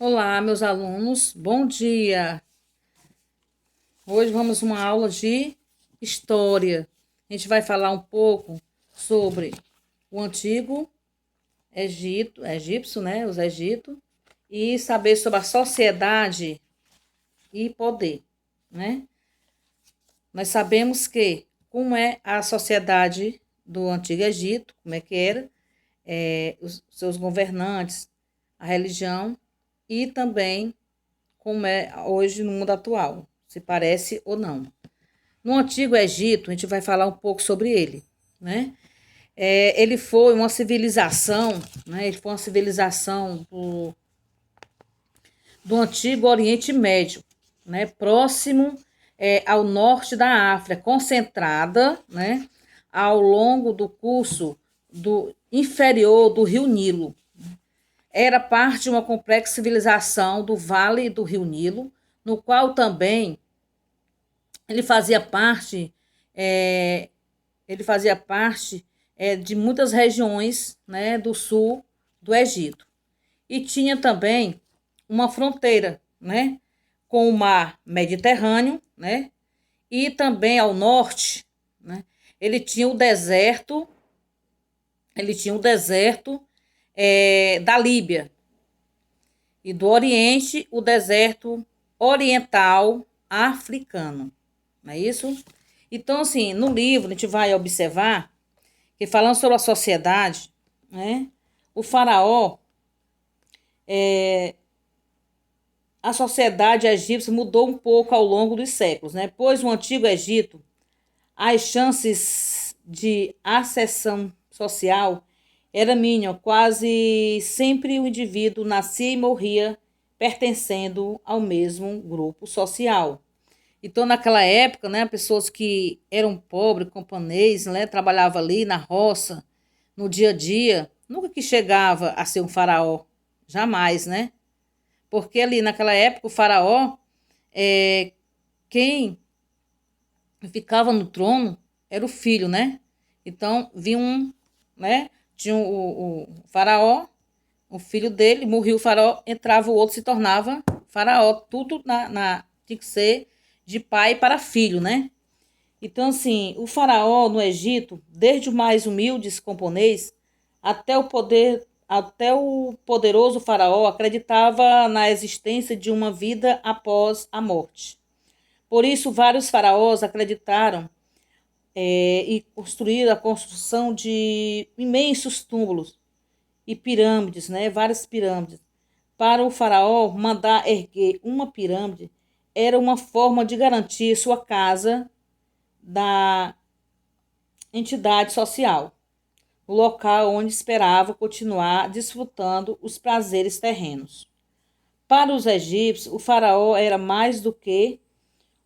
Olá, meus alunos, bom dia. Hoje vamos uma aula de história. A gente vai falar um pouco sobre o antigo egípcio, né, os Egito, e saber sobre a sociedade e poder, né? Nós sabemos que como é a sociedade do antigo Egito, como é que era, os seus governantes, a religião e também como é hoje no mundo atual, se parece ou não. No Antigo Egito, a gente vai falar um pouco sobre ele, né? Ele foi uma civilização, né? Ele foi uma civilização do Antigo Oriente Médio, né? Próximo ao norte da África, concentrada, né? Ao longo do curso do inferior do Rio Nilo. Era parte de uma complexa civilização do Vale do Rio Nilo, no qual também ele fazia parte, é, ele fazia parte de muitas regiões, né, do sul do Egito. E tinha também uma fronteira, né, com o mar Mediterrâneo, né, e também ao norte, né, ele tinha o deserto, da Líbia, e do Oriente, o deserto oriental africano. Não é isso? Então, assim, no livro a gente vai observar que falando sobre a sociedade, né? O faraó, a sociedade egípcia mudou um pouco ao longo dos séculos, né? Pois no antigo Egito, as chances de ascensão social era mínima, quase sempre o indivíduo nascia e morria pertencendo ao mesmo grupo social. Então, naquela época, né, pessoas que eram pobres, camponeses, né, trabalhavam ali na roça, no dia a dia, nunca que chegava a ser um faraó, jamais, né? Porque ali naquela época o faraó, é, quem ficava no trono era o filho, né? Então, vinha né, tinha o faraó, o filho dele, morria o faraó, entrava o outro, se tornava faraó, tudo tinha que ser de pai para filho, né? Então, assim, o faraó no Egito, desde o mais humilde camponês até o poderoso faraó, acreditava na existência de uma vida após a morte. Por isso, vários faraós acreditaram e construíram a construção de imensos túmulos e pirâmides, né? Várias pirâmides. Para o faraó, mandar erguer uma pirâmide era uma forma de garantir sua casa da entidade social, o local onde esperava continuar desfrutando os prazeres terrenos. Para os egípcios, o faraó era mais do que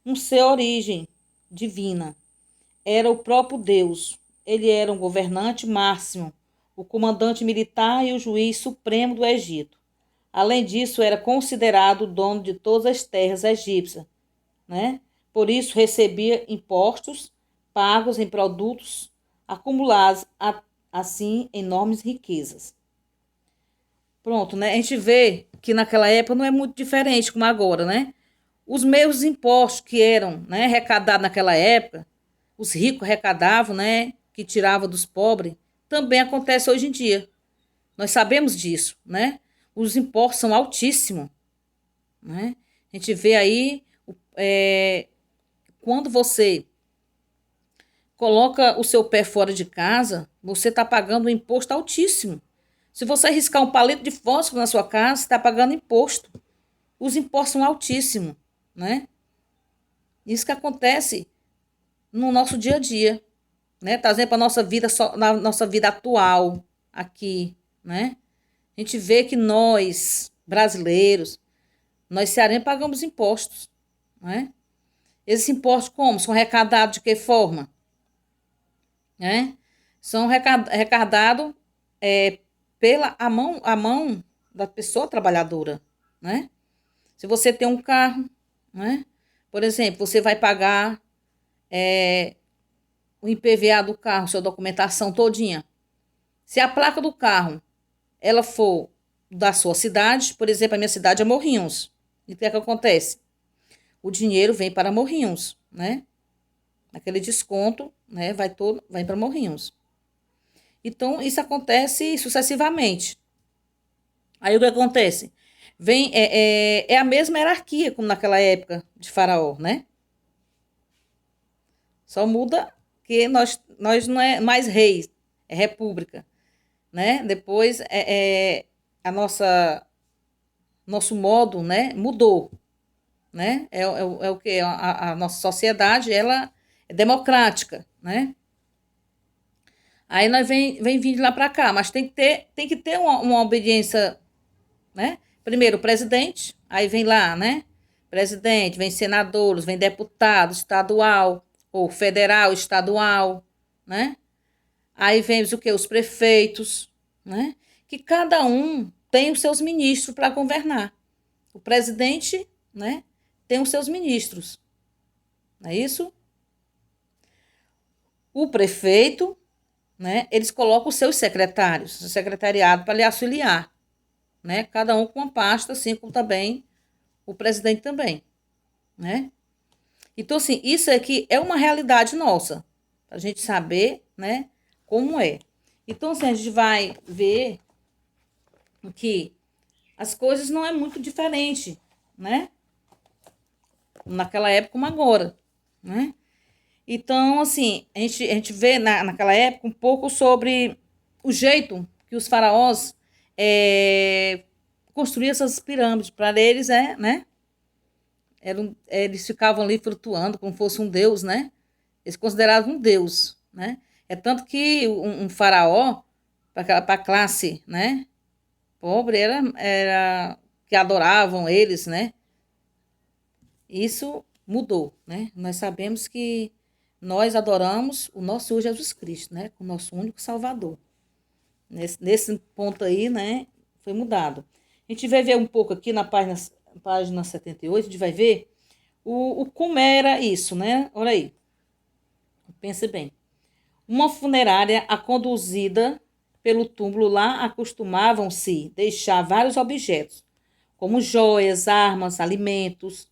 um ser origem divina, era o próprio Deus. Ele era um governante máximo, o comandante militar e o juiz supremo do Egito. Além disso, era considerado o dono de todas as terras egípcias, né? Por isso, recebia impostos pagos em produtos acumulados, assim, enormes riquezas. Pronto, né? A gente vê que naquela época não é muito diferente como agora, né? Os mesmos impostos que eram, né, arrecadados naquela época, os ricos arrecadavam, né, que tiravam dos pobres, também acontece hoje em dia. Nós sabemos disso, né? Os impostos são altíssimos, né? A gente vê aí, quando você coloca o seu pé fora de casa, você está pagando um imposto altíssimo. Se você arriscar um palito de fósforo na sua casa, você está pagando imposto. Os impostos são altíssimos, né? Isso que acontece no nosso dia a dia, né? Trazendo para nossa vida, na nossa vida atual aqui, né? A gente vê que nós, brasileiros, nós cearenses pagamos impostos, né? Esses impostos como? São arrecadados de que forma? Né? São arrecadados pela a mão da pessoa trabalhadora, né? Se você tem um carro, né? Por exemplo, você vai pagar o IPVA do carro, sua documentação todinha. Se a placa do carro ela for da sua cidade. Por exemplo, a minha cidade é Morrinhos. E o que é que acontece? O dinheiro vem para Morrinhos, né? Aquele desconto, né, vai para Morrinhos. Então, isso acontece sucessivamente. Aí o que acontece? É a mesma hierarquia como naquela época de Faraó, né? Só muda que nós não é mais reis, é república, né? Depois a nosso modo, né, mudou, né? É o que a nossa sociedade ela é democrática, né? Aí nós vem vindo lá para cá, mas tem que ter uma obediência, né? Primeiro o presidente, aí vem lá, né? Presidente, vem senadores, vem deputado estadual ou federal, estadual, né? Aí vem o que? Os prefeitos, né? Que cada um tem os seus ministros para governar. O presidente, né? Tem os seus ministros, não é isso? O prefeito, né? Eles colocam os seus secretários, o secretariado para lhe auxiliar, né? Cada um com uma pasta, assim como também o presidente também, né? Então, assim, isso aqui é uma realidade nossa, para a gente saber, né, como é. Então, assim, a gente vai ver que as coisas não é muito diferente, né? Naquela época como agora, né? Então, assim, a gente vê naquela época um pouco sobre o jeito que os faraós construíam essas pirâmides. Para eles, né? Eles ficavam ali flutuando como fosse um deus, né? Eles consideravam um deus, né? É tanto que um faraó, para a classe, né? Pobre, era que adoravam eles, né? Isso mudou, né? Nós sabemos que nós adoramos o nosso Senhor Jesus Cristo, né? O nosso único Salvador. Nesse ponto aí, né? Foi mudado. A gente vai ver um pouco aqui na página 78, a gente vai ver o como era isso, né? Olha aí. Pense bem. Uma funerária a conduzida pelo túmulo lá acostumavam-se deixar vários objetos, como joias, armas, alimentos,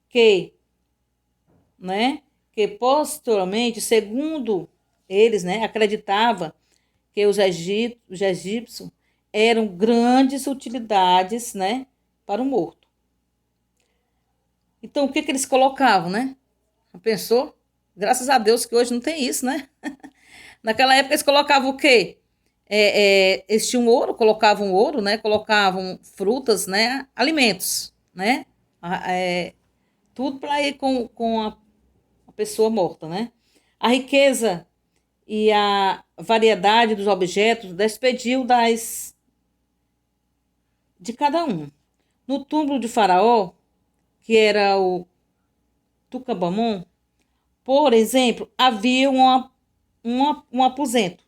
que, né, que posteriormente, segundo eles, né, acreditava que os egípcios eram grandes utilidades, né, para o morto. Então, o que eles colocavam, né? Pensou? Graças a Deus que hoje não tem isso, né? Naquela época eles colocavam o quê? Eles tinham ouro, colocavam ouro, né? Colocavam frutas, né? Alimentos, né? Tudo para ir com a pessoa morta, né? A riqueza e a variedade dos objetos despediu de cada um. No túmulo de Faraó, que era o Tucabamon, por exemplo, havia um aposento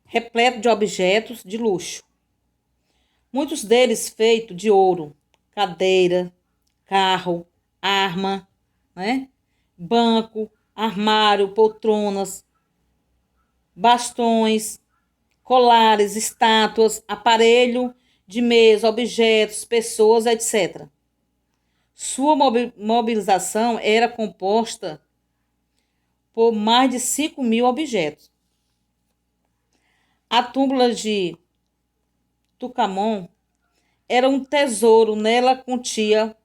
repleto de objetos de luxo, muitos deles feitos de ouro, cadeira, carro, arma, né? Banco, armário, poltronas, bastões, colares, estátuas, aparelho de mesa, objetos, pessoas, etc. Sua mobilização era composta por mais de 5.000 objetos. A túmula de Tucamon era um tesouro, nela continha,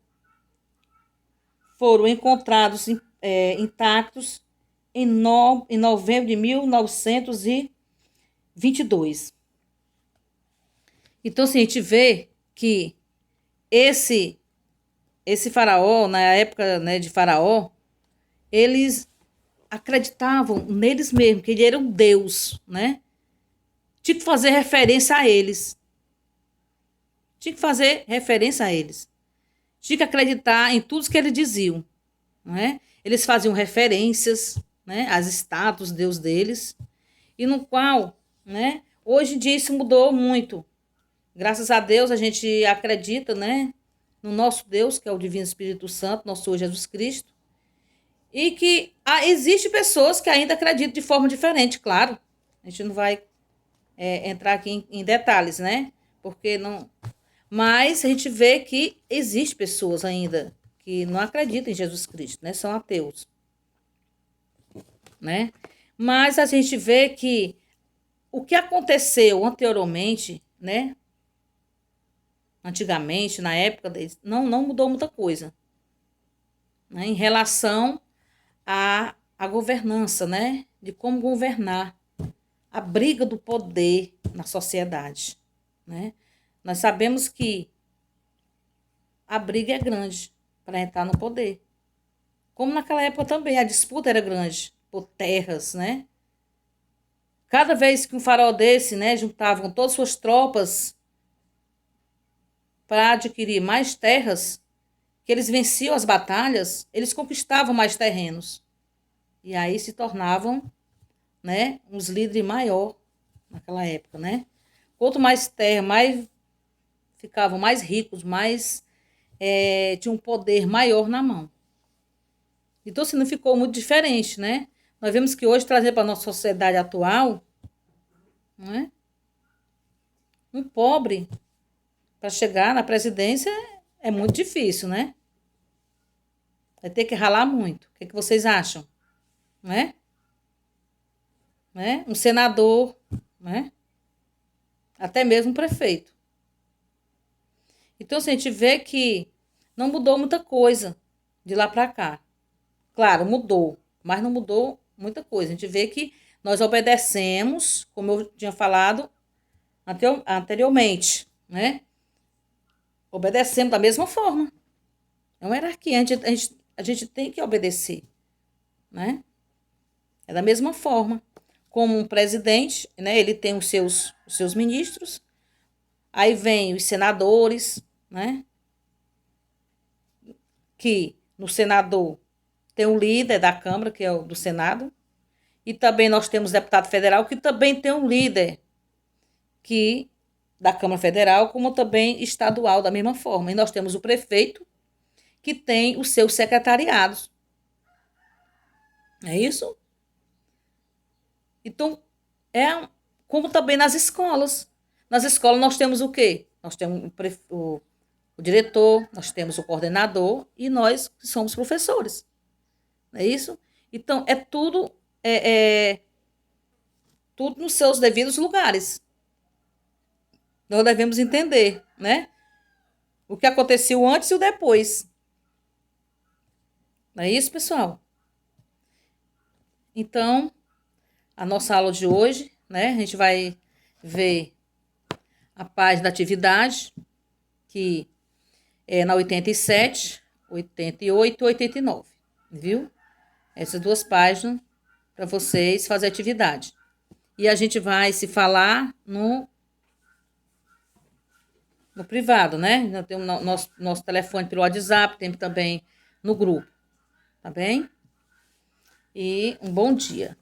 foram encontrados intactos em novembro de 1922. Então, assim, a gente vê que esse faraó, na época, né, de faraó, eles acreditavam neles mesmos, que ele era um deus, né? Tinha que fazer referência a eles. Tinha que fazer referência a eles. Tinha que acreditar em tudo que eles diziam, não é? Eles faziam referências, né, às estátuas, Deus deles, e no qual, né, hoje em dia isso mudou muito. Graças a Deus a gente acredita, né, no nosso Deus, que é o Divino Espírito Santo, nosso Senhor Jesus Cristo, e que existe pessoas que ainda acreditam de forma diferente, claro. A gente não vai entrar aqui em detalhes, né? Porque não. Mas a gente vê que existe pessoas ainda que não acreditam em Jesus Cristo, né? São ateus, né? Mas a gente vê que o que aconteceu anteriormente, né? Antigamente, na época deles, não mudou muita coisa, né? Em relação à governança, né? De como governar, a briga do poder na sociedade, né? Nós sabemos que a briga é grande para entrar no poder. Como naquela época também, a disputa era grande por terras, né? Cada vez que um farol desse, né, juntavam todas as suas tropas para adquirir mais terras, que eles venciam as batalhas, eles conquistavam mais terrenos. E aí se tornavam, né, uns líderes maior naquela época, né? Quanto mais terra, mais ficavam mais ricos, mais tinham um poder maior na mão. Então, assim, não ficou muito diferente, né? Nós vemos que hoje, trazer para a nossa sociedade atual, né, um pobre, para chegar na presidência, é muito difícil, né? Vai ter que ralar muito. O que, que vocês acham? Né? Né? Um senador, né? Até mesmo um prefeito. Então, assim, a gente vê que não mudou muita coisa de lá para cá. Claro, mudou, mas não mudou muita coisa. A gente vê que nós obedecemos, como eu tinha falado anteriormente, né? Obedecemos da mesma forma. É uma hierarquia, a gente tem que obedecer, né? É da mesma forma. Como um presidente, né? Ele tem os seus ministros, aí vem os senadores, né? Que no senador tem um líder da Câmara, que é o do Senado, e também nós temos deputado federal, que também tem um líder que da Câmara Federal, como também estadual, da mesma forma. E nós temos o prefeito, que tem os seus secretariados. É isso? Então, é como também nas escolas. Nas escolas nós temos o quê? Nós temos o diretor, nós temos o coordenador e nós que somos professores. Não é isso? Então, é tudo nos seus devidos lugares. Nós devemos entender, né? O que aconteceu antes e o depois. Não é isso, pessoal? Então, a nossa aula de hoje, né? A gente vai ver a página da atividade, que é na 87, 88 e 89, viu? Essas duas páginas para vocês fazer atividade. E a gente vai se falar no privado, né? Nós temos nosso telefone pelo WhatsApp, tem também no grupo, tá bem? E um bom dia.